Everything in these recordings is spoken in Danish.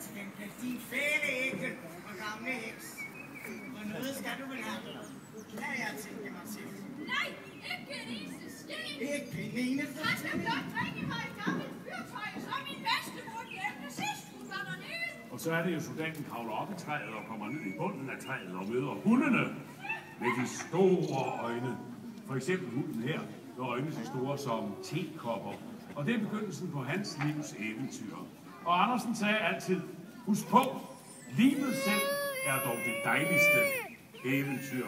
til den din fæle ægte og gamle heks. Og noget skal du vel have. Kan jeg tænke mig til? Nej, ikke en eneste sten. Ikke en eneste sten. Han skal blot drikke mig et gammelt fyrtøj, som min bedstemor glemte sidst, hun var dernede. Og så er det jo, soldaten kravler op i træet og kommer ned i bunden af træet og møder hundene med de store øjne. For eksempel hunden her, med øjne så store som tekopper. Og det er begyndelsen på hans livs eventyr. Og Andersen sagde altid, husk på, livet selv er dog det dejligste eventyr.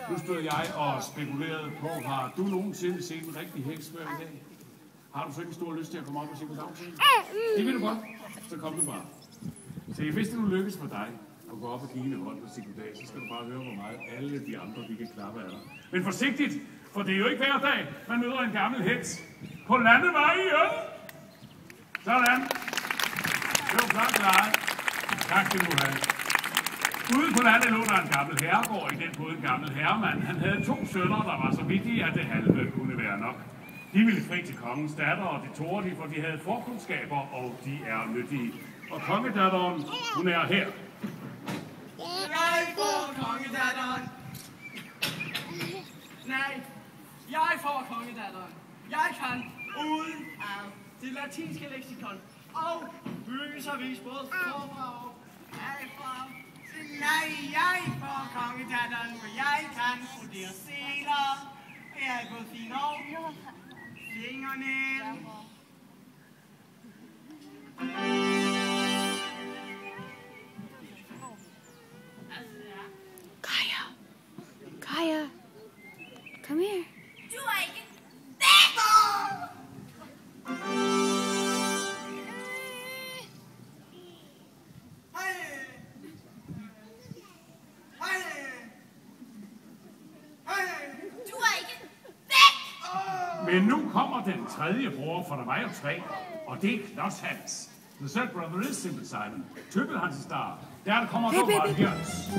Nu stod jeg og spekulerede på, har du nogensinde set en rigtig heks før i dag? Har du så ikke stor lyst til at komme op og se på dagscenen? Det vil du godt. Så kom du bare. Så hvis det nu lykkes for dig at gå op og give en hånd og sige goddag, så skal du bare høre, hvor meget alle de andre, de kan klappe af dig. Men forsigtigt, for det er jo ikke hver dag, man møder en gammel heks. På landevejen! Sådan. Det var flot klaret. Tak skal du have. Ude på landet lå der en gammel herregård, i den både en gammel herremand. Han havde 2 sønner, der var så vigtige, at det halve kunne være nok. De ville fri til kongens datter, og det tog de, for de havde forkundskaber, og de er nyttige. Og kongedatteren, hun er her. Jeg får kongedatteren. Nej, jeg får kongedatteren. Jeg kan uden ad det latinske leksikon og bøservis både forfra og bagfra. Nej, jeg får kongedatteren, for jeg kan studere seler. Jeg er gået fint over. Fingernail. Kaja, come here. Du er ikke væk! Du er ikke væk! Men nu kommer den tredje bror, for der var jo 3, og det er Klods Hans. The third brother is Simple Simon. Tøbbel Hans Star. Der kommer Robert Jørgens.